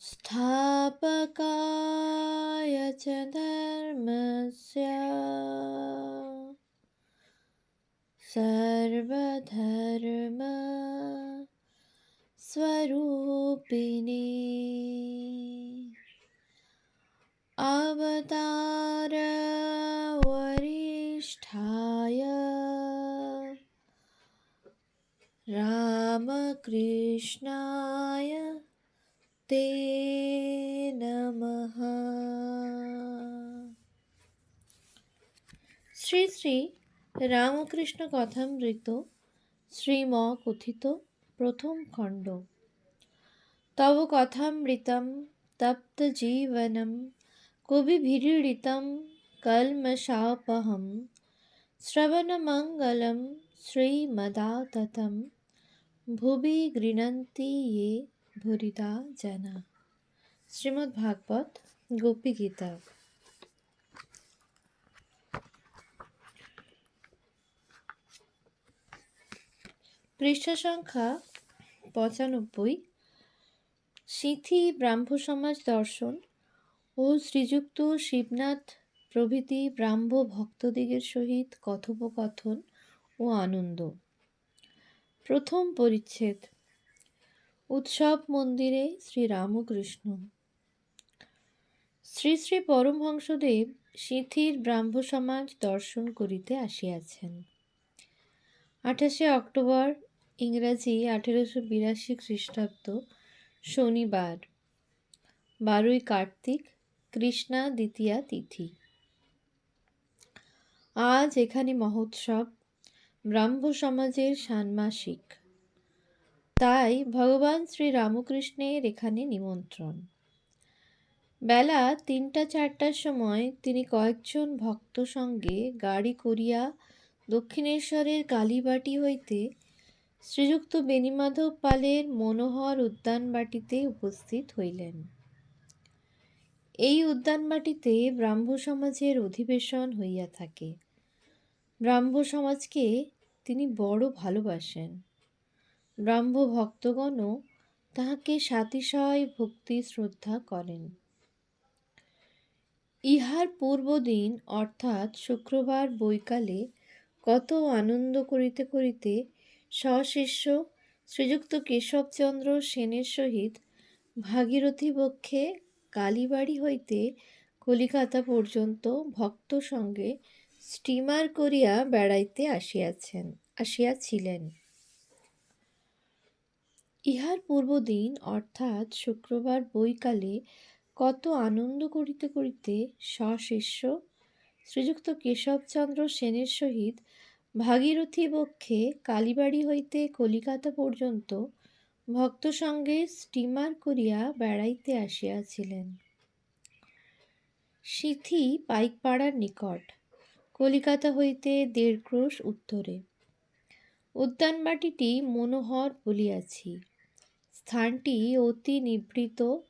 स्थापकाय च धर्मस्य सर्वधर्म स्वरूपिणे अवतार वरिष्ठाय रामकृष्णाय ते नमः। শ্রী শ্রী রামকৃষ্ণ কথামৃত শ্রীম কথিত প্রথম খণ্ড। তব কথামৃতম তপ্ত জীবনম কবিভিरीडितं কল্মষাপহম শ্রবণমঙ্গলম শ্রীমদাততম ভুবি গৃণন্তি ये ভুরিদা জনা। শ্রীমদ্ ভাগবত গোপী গীতা। পৃষ্ঠা সংখ্যা ৯৫। সিথি ব্রাহ্ম সমাজ দর্শন ও শ্রীযুক্ত শিবনাথ প্রভৃতি ব্রাহ্ম ভক্তদিগের সহিত কথোপকথন ও আনন্দ। প্রথম পরিচ্ছেদ। উৎসব মন্দিরে শ্রীরামকৃষ্ণ। শ্রী শ্রী পরমহংসদেব সিথির ব্রাহ্ম সমাজ দর্শন করিতে আসিয়াছেন। ২৮শে অক্টোবর ইংরাজি ১৮৮২ খ্রিস্টাব্দ শনিবার, ১২ই কার্তিক, কৃষ্ণা দ্বিতীয়া তিথি। আজ এখানে মহোৎসব, ব্রাহ্ম সমাজের ষান্মাসিক, তাই ভগবান শ্রী রামকৃষ্ণের এখানে নিমন্ত্রণ। বেলা ৩টা-৪টার সময় তিনি কয়েকজন ভক্ত সঙ্গে গাড়ি করিয়া দক্ষিণেশ্বরের কালীবাটি হইতে শ্রীযুক্ত বেণীমাধব পালের মনোহর উদ্যানবাটিতে উপস্থিত হইলেন। এই উদ্যানবাটিতে ব্রাহ্ম সমাজের অধিবেশন হইয়া থাকে। ব্রাহ্ম সমাজকে তিনি বড় ভালোবাসেন। ব্রাহ্ম ভক্তগণও তাহাকে সাতিশয় ভক্তি শ্রদ্ধা করেন। ইহার পূর্বদিন অর্থাৎ শুক্রবার বৈকালে কত আনন্দ করিতে করিতে সশিষ্য শ্রীযুক্ত কেশবচন্দ্র সেনের সহিত ভাগীরথী বক্ষে কালীবাড়ি হইতে কলিকাতা পর্যন্ত ভক্ত সঙ্গে স্টিমার করিয়া বেড়াইতে আসিয়াছিলেন। ইহার পূর্বদিন অর্থাৎ শুক্রবার বৈকালে কত আনন্দ করিতে করিতে সশিষ্য শ্রীযুক্ত কেশবচন্দ্র সেনের সহিত ভাগীরথী বক্ষে কালীবাড়ি হইতে কলিকাতা পর্যন্ত ভক্ত সঙ্গে স্টিমার করিয়া বেড়াইতে আসিয়াছিলেন। সিথি পাইকপাড়ার নিকট, কলিকাতা হইতে ১.৫ ক্রোশ উত্তরে। উদ্যানবাটিটি মনোহর বলিয়াছি। স্থানটি অতি নিভৃত,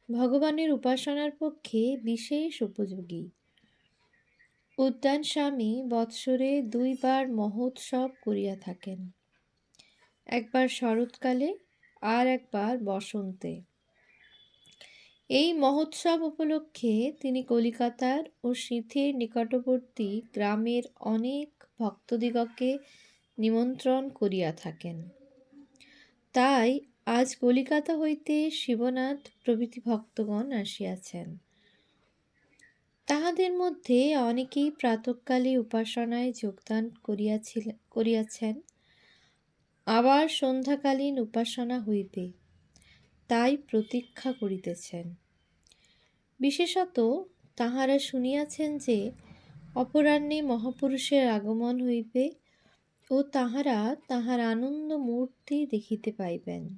ভগবানের উপাসনার পক্ষে বিশেষ উপযোগী। উদ্যান স্বামী বৎসরে ২ বার মহোৎসব করিয়া থাকেন, একবার শরৎকালে আর একবার বসন্তে। এই মহোৎসব উপলক্ষে তিনি কলিকাতার ও সিথির নিকটবর্তী গ্রামের অনেক ভক্তদিগকে নিমন্ত্রণ করিয়া থাকেন। তাই আজ কলিকাতা হইতে শিবনাথ প্রভৃতি ভক্তগণ আসিয়াছেন। তাহাদের মধ্যে অনেকেই প্রাতঃকালে উপাসনায় যোগদান করিয়াছেন, আবার সন্ধ্যাকালীন উপাসনা হইবে, তাই প্রতীক্ষা করিতেছেন। বিশেষত তাঁহারা শুনিয়াছেন যে অপরাহ্নে মহাপুরুষের আগমন হইবে ও তাঁহারা তাঁহার আনন্দ মূর্তি দেখিতে পাইবেন।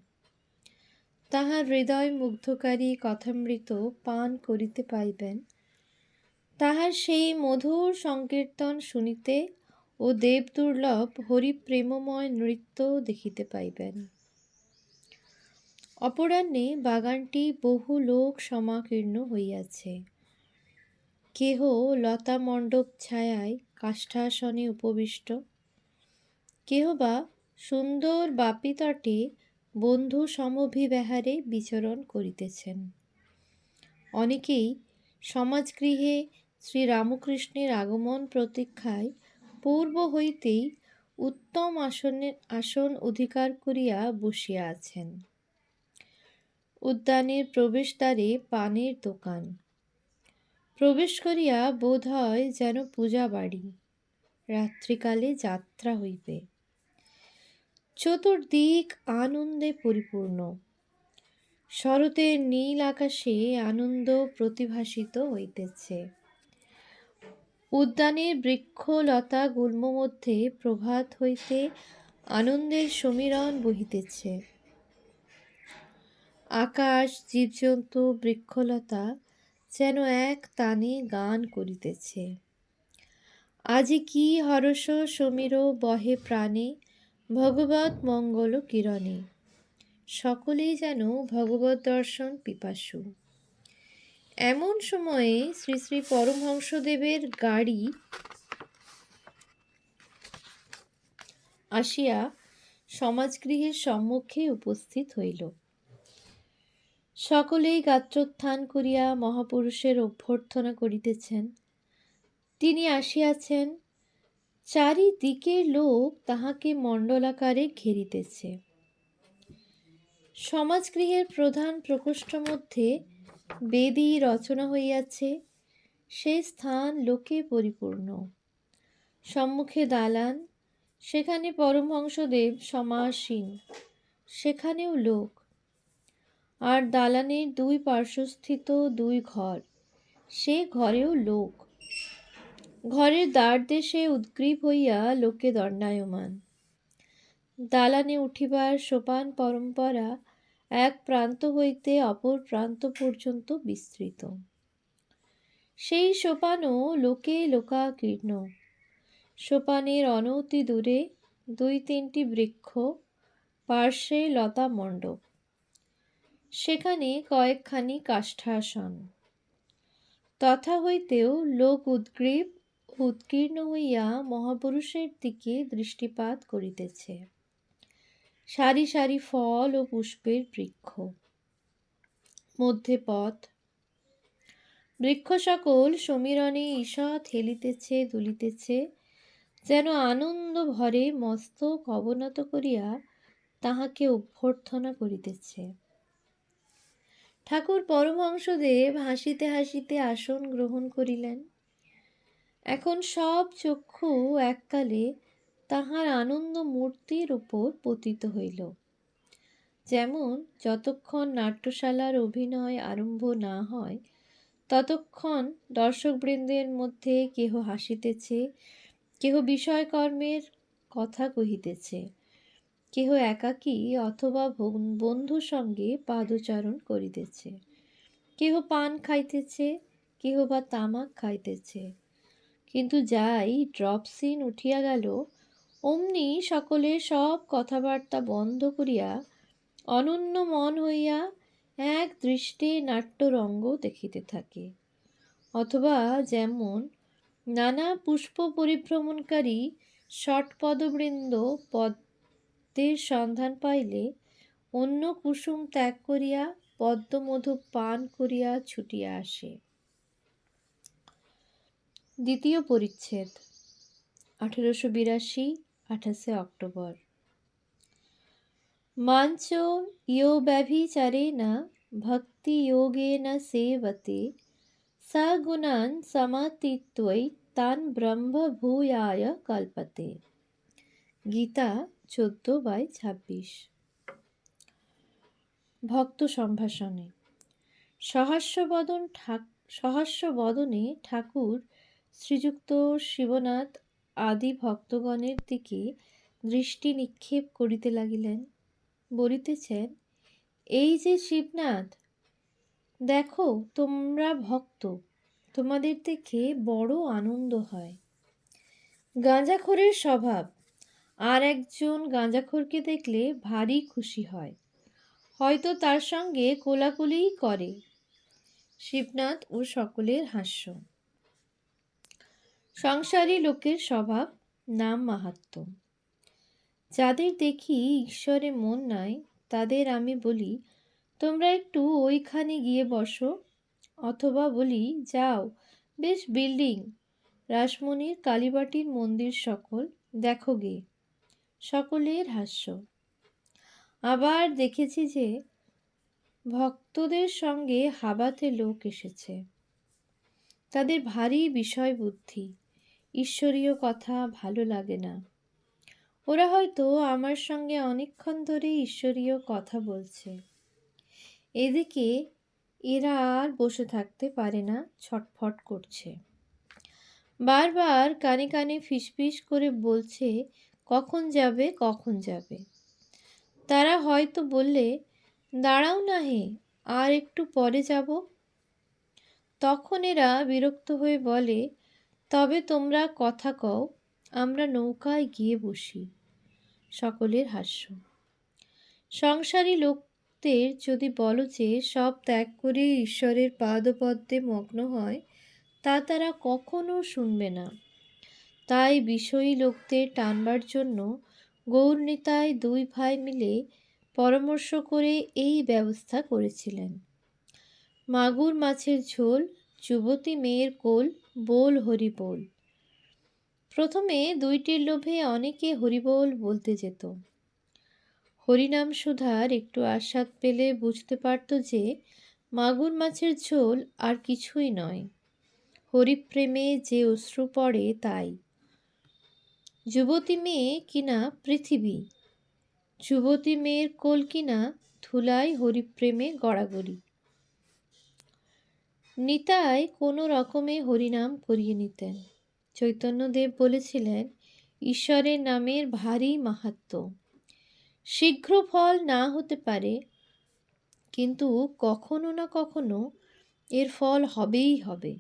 তাঁহার হৃদয় মুগ্ধকারী কথামৃত পান করিতে পাইবেন। তাঁহার সেই মধুর সংকীর্তন শুনিতে ও দেবদুর্লভ হরিপ্রেমময় নৃত্য দেখিতে পাইবেন। অপরাহ্নে বাগানটি বহু লোক সমাকীর্ণ হইয়াছে। কেহ লতামণ্ডপ ছায়ায় কাষ্ঠাসনে উপবিষ্ট, কেহ বা সুন্দর বাপি তটে বন্ধু সমভিব্যাহারে বিচরণ করিতেছেন। অনেকেই সমাজগৃহে শ্রীরামকৃষ্ণের আগমন প্রতীক্ষায় পূর্ব হইতেই উত্তম আসন অধিকার করিয়া বসিয়া আছেন। উদ্যানের প্রবেশদ্বারে পানের দোকান। প্রবেশ করিয়া বোধ হয় যেন পূজা বাড়ি, রাত্রিকালে যাত্রা হইবে। চতুর্দিক আনন্দে পরিপূর্ণ। শরতের নীল আকাশে আনন্দ প্রতিভাসিত হইতেছে। উদ্যানের বৃক্ষলতা গুল্ম মধ্যে প্রভাত হইতে আনন্দের সমীরণ বহিতেছে। আকাশ, জীবজন্তু, বৃক্ষলতা যেন এক তানে গান করিতেছে। আজি কি হরষ সমীর বহে প্রাণে, ভগবৎ মঙ্গল কিরণে। সকলেই যেন ভগবৎ দর্শন পিপাসু। এমন সময়ে শ্রী শ্রী পরমহংসদেবের গাড়ি আসিয়া সমাজগৃহের সম্মুখে উপস্থিত হইল। সকলেই গাত্রোত্থান করিয়া মহাপুরুষের অভ্যর্থনা করিতেছেন। তিনি আসিয়াছেন, চারিদিকের লোক তাহাকে মণ্ডলাকারে ঘেরিতেছে। সমাজগৃহের প্রধান প্রকোষ্ঠ মধ্যে বেদী রচনা হইয়াছে, সেই স্থান লোকে পরিপূর্ণ। সম্মুখে দালান, সেখানে পরমহংসদেব সমাসীন, সেখানেও লোক। আর দালানের দুই পার্শ্বস্থিত দুই ঘর, সে ঘরেও লোক। ঘরের দ্বারদেশে উদ্গ্রীব হইয়া লোকে দণ্ডায়মান। দালানে উঠিবার সোপান পরম্পরা এক প্রান্ত হইতে অপর প্রান্ত পর্যন্ত বিস্তৃত। সেই সোপানও লোকে লোকাকীর্ণ। সোপানের অনতি দূরে দুই তিনটি বৃক্ষ, পার্শ্বে লতা মণ্ডপ, সেখানে কয়েকখানি কাষ্ঠাসন। তথা হইতেও লোক উদ্গ্রীব উৎকীর্ণ হইয়া মহাপুরুষের দিকে দৃষ্টিপাত করিতেছে। সারি সারি ফল ও পুষ্পের বৃক্ষ, মধ্যে পথ। বৃক্ষ সকল সমীরণে ঈষৎ হেলিতেছে দুলিতেছে, যেন আনন্দ ভরে মস্তক অবনত করিয়া তাহাকে অভ্যর্থনা করিতেছে। ঠাকুর পরমহংসদেব হাসিতে হাসিতে আসন গ্রহণ করিলেন। এখন সব চক্ষু এককালে তাহার আনন্দ মূর্তির উপর পতিত হইল। যেমন যতক্ষণ নাট্যশালার অভিনয় আরম্ভ না হয়, ততক্ষণ দর্শকবৃন্দের মধ্যে কেহ হাসিতেছে, কেহ বিষয়কর্মের কথা কহিতেছে, কেহ একাকী অথবা বন্ধু সঙ্গে পাদচারণ করিতেছে, কেহ পান খাইতেছে, কেহ বা তামাক খাইতেছে। কিন্তু যাই ড্রপ সিন উঠিয়া গেল, অমনি সকলে সব কথাবার্তা বন্ধ করিয়া অনন্য মন হইয়া এক দৃষ্টে নাট্যরঙ্গ দেখিতে থাকে। অথবা যেমন নানা পুষ্প পরিভ্রমণকারী ষটপদবৃন্দ পদ্মের সন্ধান পাইলে অন্য কুসুম ত্যাগ করিয়া পদ্মমধু পান করিয়া ছুটিয়া আসে। দ্বিতীয় পরিচ্ছেদ, 1882, 28 অক্টোবর। মাঞ্চ ইয়ো ব্যভিচারেণ ভক্তি যোগেন সেবতে, সগুণান সমাতীত্বৈ তান ব্রহ্ম ভূয়ায় কল্পতে। গীতা 14/26। ভক্ত সম্ভাষণে। সহাস্যবদনে ঠাকুর শ্রীযুক্ত শিবনাথ আদি ভক্তগণের দিকে দৃষ্টি নিক্ষেপ করিতে লাগিলেন। বলিতেছেন, এই যে শিবনাথ, দেখো তোমরা ভক্ত, তোমাদের দেখে বড় আনন্দ হয়। গাঁজাখোরের স্বভাব, আর একজন গাঁজাখোরকে দেখলে ভারী খুশি হয়, হয়তো তার সঙ্গে কোলাকুলিই করে। শিবনাথ ও সকলের হাস্য। সংসারী লোকের স্বভাব, নাম মাহাত্ম্য। যাদের দেখি ঈশ্বরে মন নাই, তাদের আমি বলি, তোমরা একটু ওইখানে গিয়ে বসো, অথবা বলি, যাও, বেশ বিল্ডিং, রাসমণির কালীবাটির মন্দির সকল, দেখো গে। সকলের হাস্য। আবার দেখেছি যে ভক্তদের সঙ্গে হাবাতে লোক এসেছে। তাদের ভারী বিষয় বুদ্ধি, ঈশ্বরীয় কথা ভালো লাগে না। ওরা হয়তো আমার সঙ্গে অনেকক্ষণ ধরে ঈশ্বরীয় কথা বলছে। এদিকে এরা আর বসে থাকতে পারে না, ছটফট করছে। বারবার কানে কানে ফিসফিস করে বলছে, কখন যাবে, কখন যাবে। তারা হয়তো বললে, দাঁড়াও না হে, আর একটু পরে যাব। তখন এরা বিরক্ত হয়ে বলে, তবে তোমরা কথা কও, আমরা নৌকায় গিয়ে বসি। সকলের হাস্য। সংসারী লোকদের যদি বলো যে সব ত্যাগ করে ঈশ্বরের পাদপদ্মে মগ্ন হয়, তা তারা কখনো শুনবে না। তাই বিষয়ী লোকদের টানবার জন্য গৌরনিতাই দুই ভাই মিলে পরামর্শ করে এই ব্যবস্থা করেছিলেন। মাগুর মাছের ঝোল, যুবতী মেয়ের কোল, বোল হরি বোল। প্রথমে দুইটির লোভে অনেকে হরিবোল বলতে যেত। হরিনাম সুধার একটু আস্বাদ পেলে বুঝতে পারত যে মাগুর মাছের ঝোল আর কিছুই নয়, হরিপ্রেমে যে অশ্রু পড়ে তাই। যুবতী মেয়ে কিনা পৃথিবী, যুবতী মেয়ের কোল কিনা ধুলায় হরিপ্রেমে গড়াগড়ি। নিতাই কোনো রকমে হরিনাম করিয়ে নিতেন। চৈতন্যদেব বলেছিলেন, ঈশ্বরের নামের ভারী মাহাত্ম্য। শীঘ্র ফল না হতে পারে, কিন্তু কখনো না কখনো এর ফল হবেই হবে।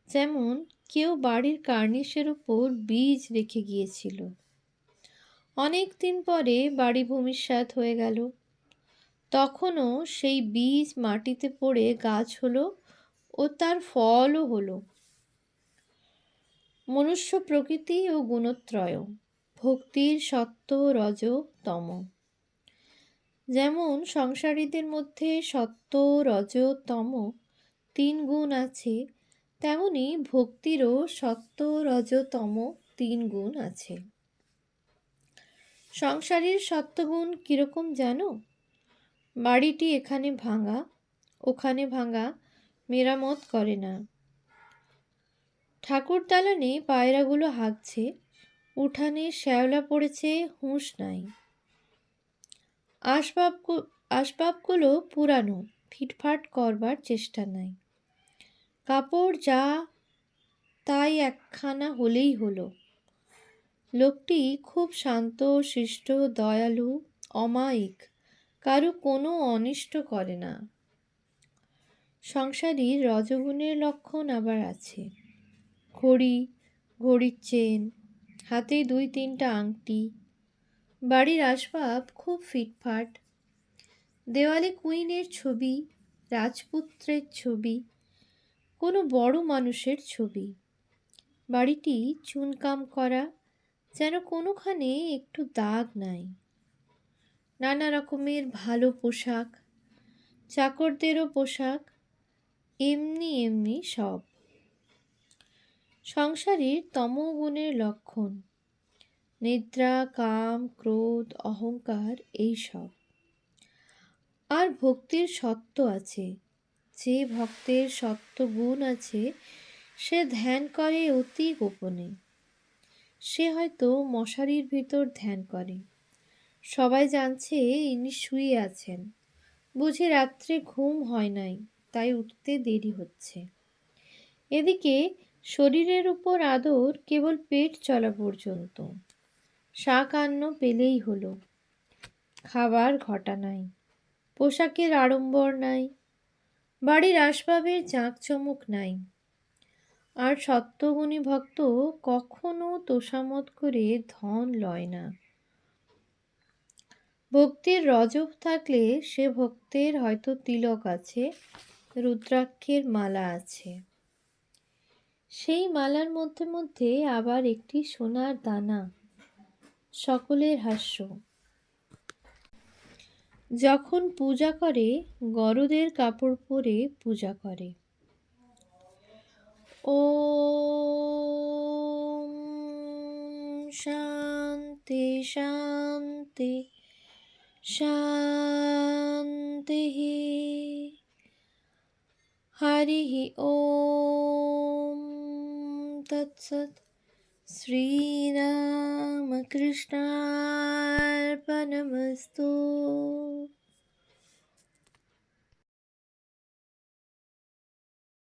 যেমন কেউ বাড়ির কার্নিশের উপর বীজ রেখে গিয়েছিল। অনেক দিন পরে বাড়ি ভূমিসাৎ হয়ে গেল। তখনও সেই বীজ মাটিতে পড়ে গাছ হলো ও তার ফলও হলো। মনুষ্য প্রকৃতি ও গুণত্রয়, ভক্তির সত্ত্ব, রজ, তম। যেমন সংসারীদের মধ্যে সত্ত্ব, রজ, তম তিন গুণ আছে, তেমনি ভক্তিরও সত্ত্ব, রজ, তম তিন গুণ আছে। সংসারীর সত্ত্বগুণ কিরকম জানো? বাড়িটি এখানে ভাঙা, ওখানে ভাঙা, মেরামত করে না। ঠাকুর দালানে পায়রাগুলো হাগছে, উঠানে শ্যাওলা পড়েছে, হুঁশ নাই। আসবাবগুলো পুরানো, ফিটফাট করবার চেষ্টা নাই। কাপড় যা তাই একখানা হলেই হলো। লোকটি খুব শান্ত, শিষ্ট, দয়ালু, অমায়িক, কারো কোনো অনিষ্ট করে না। সংসারীর রজগুণের লক্ষণ আবার আছে। ঘড়ি, ঘড়ির চেন, হাতে দুই তিনটা আংটি। বাড়ির আসবাব খুব ফিটফাট। দেওয়ালে কুইনের ছবি, রাজপুত্রের ছবি, কোনো বড় মানুষের ছবি। বাড়িটি চুনকাম করা, যেন কোনোখানে একটু দাগ নাই। নানা রকমের ভালো পোশাক, চাকরদেরও পোশাক, এমনি এমনি সব। সংসারীর তমগুণের লক্ষণ নিদ্রা, কাম, ক্রোধ, অহংকার, এইসব। আর ভক্তির সত্ত্ব আছে। যে ভক্তের সত্ত্ব গুণ আছে সে ধ্যান করে অতি গোপনে। সে হয়তো মশারির ভিতর ধ্যান করে। সবাই জানছে ইনি শুয়ে আছেন, বুঝি রাত্রে ঘুম হয় নাই, তাই উঠতে দেরি হচ্ছে। এদিকে শরীরের উপর আদর কেবল পেট চলা পর্যন্ত। শাক আন্ন পেলেই হলো। খাবার ঘটা নাই, পোশাকের আড়ম্বর নাই, বাড়ির আসবাবের জাঁকজমক নাই। আর সত্যগুণী ভক্ত কখনো তোষামত করে ধন লয় না। ভক্তির রজব থাকলে সে ভক্তের হয়তো তিলক আছে, রুদ্রাক্ষের মালা আছে। সেই মালার মধ্যে মধ্যে আবার একটি সোনার দানা। সকলের হাস্য। যখন পূজা করে গরদের কাপড় পরে পূজা করে। ওম শান্তি শান্তি শান্তি। হরিঃ ওম তৎসৎ। শ্রীরামকৃষ্ণার্পণমস্তু।